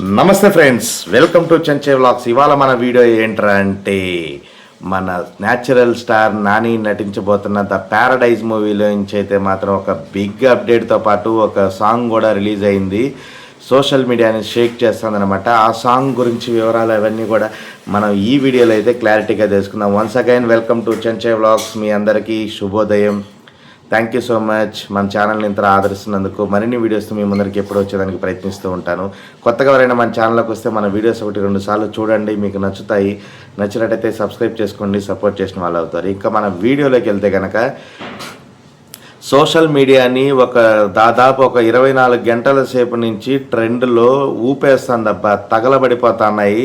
నమస్తే friends, welcome to Chenche vlogs. ఇవాళ మన వీడియో ఏంట్రా అంటే మన న్యాచురల్ స్టార్ నాని నటించబోతున్న ద ప్యారడైజ్ మూవీలో నుంచి అయితే మాత్రం ఒక బిగ్ అప్డేట్తో పాటు ఒక సాంగ్ కూడా రిలీజ్ అయింది. సోషల్ మీడియాని షేక్ చేస్తుందన్నమాట. ఆ సాంగ్ గురించి వివరాలు అవన్నీ కూడా మనం ఈ వీడియోలో అయితే క్లారిటీగా తెలుసుకుందాం. Once again welcome to Chenche vlogs. మీ అందరికీ శుభోదయం. Thank you so much. మన ఛానల్ని ఇంత ఆదరిస్తున్నందుకు. మరిన్ని వీడియోస్తో మీ ముందరికి ఎప్పుడు వచ్చేదానికి ప్రయత్నిస్తూ ఉంటాను. కొత్తగా ఎవరైనా మన ఛానల్లోకి వస్తే మన వీడియోస్ 1-2 సార్లు చూడండి, మీకు నచ్చుతాయి. నచ్చినట్టయితే సబ్స్క్రైబ్ చేసుకోండి, సపోర్ట్ చేసిన వాళ్ళు అవుతారు. ఇంకా మన వీడియోలోకి వెళ్తే కనుక సోషల్ మీడియాని దాదాపు 24 గంటల సేపు నుంచి ట్రెండ్లో ఊపేస్తుందబ్బా, తగలబడిపోతున్నాయి.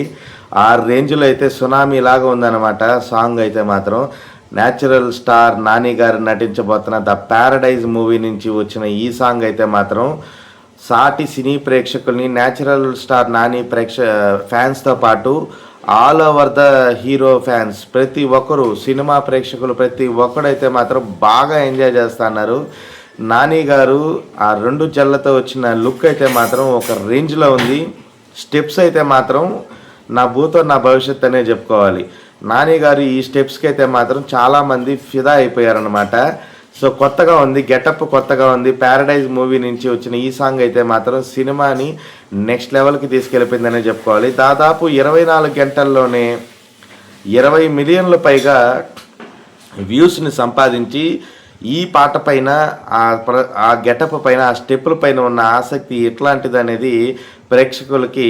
ఆ రేంజ్లో అయితే సునామీ లాగా ఉందన్నమాట సాంగ్ అయితే మాత్రం. న్యాచురల్ స్టార్ నాని గారు నటించబోతున్న ద ప్యారడైజ్ మూవీ నుంచి వచ్చిన ఈ సాంగ్ అయితే మాత్రం సాటి సినీ ప్రేక్షకుల్ని, న్యాచురల్ స్టార్ నాని ఫ్యాన్స్తో పాటు all over the hero fans ప్రతి ఒక్కరు, సినిమా ప్రేక్షకులు ప్రతి ఒక్కడైతే మాత్రం బాగా ఎంజాయ్ చేస్తున్నారు. నాని గారు ఆ 2 జల్లతో వచ్చిన లుక్ అయితే మాత్రం ఒక రేంజ్లో ఉంది. స్టెప్స్ అయితే మాత్రం నా భూతో నా భవిష్యత్ అనే చెప్పుకోవాలి. నాని గారు ఈ స్టెప్స్కి అయితే మాత్రం చాలామంది ఫిదా అయిపోయారనమాట. సో కొత్తగా ఉంది, గెటప్ కొత్తగా ఉంది. ప్యారడైజ్ మూవీ నుంచి వచ్చిన ఈ సాంగ్ అయితే మాత్రం సినిమాని నెక్స్ట్ లెవెల్కి తీసుకెళ్ళిపోయిందనే చెప్పుకోవాలి. దాదాపు 24 గంటల్లోనే 20 మిలియన్ల పైగా వ్యూస్ని సంపాదించి ఈ పాట పైన, ఆ గెటప్ పైన, ఆ స్టెప్పుల పైన ఉన్న ఆసక్తి ఎట్లాంటిది అనేది ప్రేక్షకులకి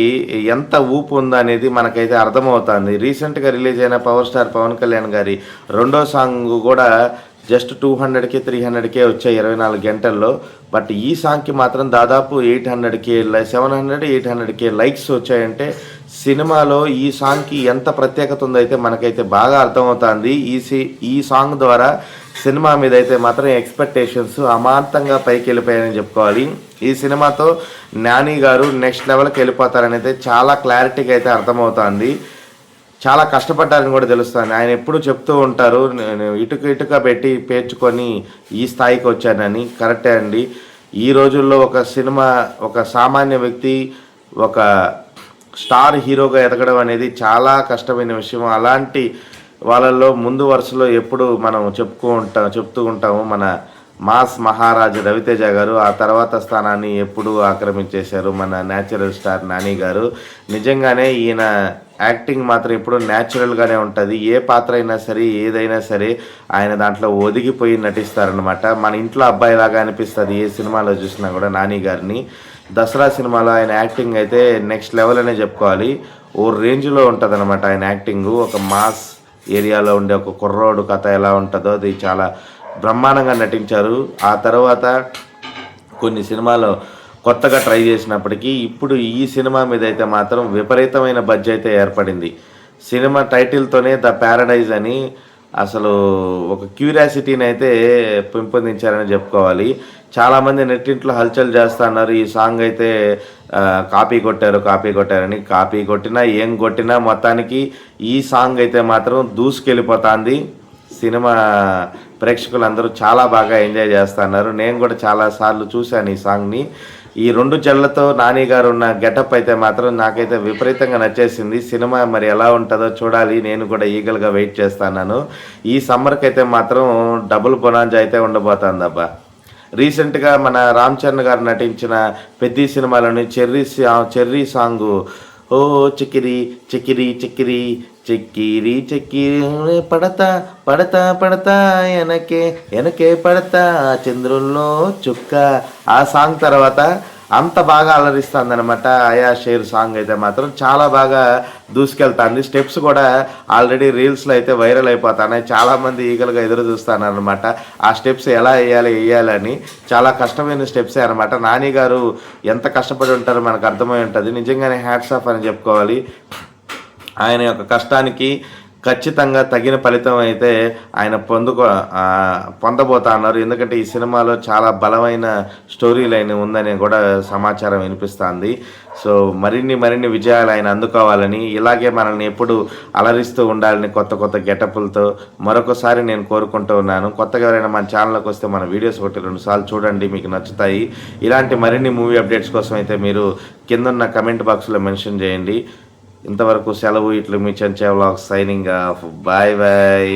ఎంత ఊపు ఉందో అనేది మనకైతే అర్థమవుతుంది. రీసెంట్గా రిలీజ్ అయిన పవర్ స్టార్ పవన్ కళ్యాణ్ గారి 2వ సాంగ్ కూడా జస్ట్ 200K 300K వచ్చాయి 24 గంటల్లో. బట్ ఈ సాంగ్కి మాత్రం దాదాపు 800K 700-800K లైక్స్ వచ్చాయంటే సినిమాలో ఈ సాంగ్కి ఎంత ప్రత్యేకత ఉందో అయితే మనకైతే బాగా అర్థమవుతుంది. ఈ సాంగ్ ద్వారా సినిమా మీద అయితే మాత్రం ఎక్స్పెక్టేషన్స్ అమాంతంగా పైకి వెళ్ళిపోయాయని చెప్పుకోవాలి. ఈ సినిమాతో నాని గారు నెక్స్ట్ లెవెల్కి వెళ్ళిపోతారని అయితే చాలా క్లారిటీగా అయితే అర్థమవుతుంది. చాలా కష్టపడ్డారని కూడా తెలుస్తుంది. ఆయన ఎప్పుడు చెప్తూ ఉంటారు, నేను ఇటుక పెట్టి పేర్చుకొని ఈ స్థాయికి వచ్చానని. కరెక్టే అండి. ఈ రోజుల్లో ఒక సామాన్య వ్యక్తి ఒక స్టార్ హీరోగా ఎదగడం అనేది చాలా కష్టమైన విషయం. అలాంటి వాళ్ళల్లో ముందు వరుసలో ఎప్పుడు మనం చెప్తూ ఉంటాము మన మాస్ మహారాజు రవితేజ గారు. ఆ తర్వాత స్థానాన్ని ఎప్పుడు ఆక్రమించేశారు మన న్యాచురల్ స్టార్ నాని గారు. నిజంగానే ఈయన యాక్టింగ్ మాత్రం ఎప్పుడు న్యాచురల్గానే ఉంటుంది. ఏ పాత్ర అయినా సరే, ఏదైనా సరే ఆయన దాంట్లో ఒదిగిపోయి నటిస్తారనమాట. మన ఇంట్లో అబ్బాయిలాగా అనిపిస్తుంది ఏ సినిమాలో చూసినా కూడా నాని గారిని. దసరా సినిమాలో ఆయన యాక్టింగ్ అయితే నెక్స్ట్ లెవెల్ అనే చెప్పుకోవాలి. ఓ రేంజ్లో ఉంటుంది అనమాట ఆయన యాక్టింగు. ఒక మాస్ ఏరియాలో ఉండే ఒక కుర్రోడు కథ ఎలా ఉంటుందో అది చాలా బ్రహ్మాండంగా నటించారు. ఆ తర్వాత కొన్ని సినిమాలు కొత్తగా ట్రై చేసినప్పటికీ ఇప్పుడు ఈ సినిమా మీద అయితే మాత్రం విపరీతమైన బడ్జెట్ అయితే ఏర్పడింది. సినిమా టైటిల్తోనే ద ప్యారడైజ్ అని అసలు ఒక క్యూరియాసిటీని అయితే పెంపొందించారని చెప్పుకోవాలి. చాలామంది నెట్టింట్లో హల్చల్ చేస్తున్నారు, ఈ సాంగ్ అయితే కాపీ కొట్టారని. కాపీ కొట్టినా ఏం కొట్టినా మొత్తానికి ఈ సాంగ్ అయితే మాత్రం దూసుకెళ్ళిపోతుంది. సినిమా ప్రేక్షకులందరూ చాలా బాగా ఎంజాయ్ చేస్తున్నారు. నేను కూడా చాలాసార్లు చూశాను ఈ సాంగ్ని. ఈ 2 జళ్లతో నాని గారు ఉన్న గెటప్ అయితే మాత్రం నాకైతే విపరీతంగా నచ్చేసింది. సినిమా మరి ఎలా ఉంటుందో చూడాలి. నేను కూడా ఈగల్గా వెయిట్ చేస్తున్నాను. ఈ సమ్మర్కి అయితే మాత్రం డబుల్ బొనాంజా అయితే ఉండబోతుంది అబ్బా. రీసెంట్గా మన రామ్ చరణ్ గారు నటించిన పెద్ది సినిమాలోని చెర్రీ సాంగు, ఓ చిక్కిరి చిక్కిరి చిక్కిరి చిక్కిరి చిక్కిరి పడతా పడతా పడతా ఎనకే పడతా చంద్రుల్లో చుక్క, ఆ సాంగ్ తర్వాత అంత బాగా అలరిస్తుంది అనమాట. ఆయా షేర్ సాంగ్ అయితే మాత్రం చాలా బాగా దూసుకెళ్తుంది. స్టెప్స్ కూడా ఆల్రెడీ రీల్స్లో అయితే వైరల్ అయిపోతున్నాయి. చాలామంది ఈగలుగా ఎదురు చూస్తానమాట ఆ స్టెప్స్ ఎలా వేయాలని. చాలా కష్టమైన స్టెప్సే అనమాట. నాని గారు ఎంత కష్టపడి ఉంటారో మనకు అర్థమై ఉంటుంది. నిజంగానే హ్యాట్స్ ఆఫ్ అని చెప్పుకోవాలి. ఆయన యొక్క కష్టానికి ఖచ్చితంగా తగిన ఫలితం అయితే ఆయన పొందబోతా అన్నారు. ఎందుకంటే ఈ సినిమాలో చాలా బలమైన స్టోరీ లైన్ ఉందని కూడా సమాచారం వినిపిస్తుంది. సో మరిన్ని విజయాలు ఆయన అందుకోవాలని, ఇలాగే మనల్ని ఎప్పుడు అలరిస్తూ ఉండాలని కొత్త కొత్త గెటప్పులతో మరొకసారి నేను కోరుకుంటూ ఉన్నాను. కొత్తగా ఎవరైనా మన ఛానల్కి వస్తే మన వీడియోస్ 1-2 సార్లు చూడండి, మీకు నచ్చుతాయి. ఇలాంటి మరిన్ని మూవీ అప్డేట్స్ కోసం అయితే మీరు కిందన్న కమెంట్ బాక్స్లో మెన్షన్ చేయండి. ఇంతవరకు సెలవు. ఇట్లు మీ Chencha vlogs signing off. Bye bye.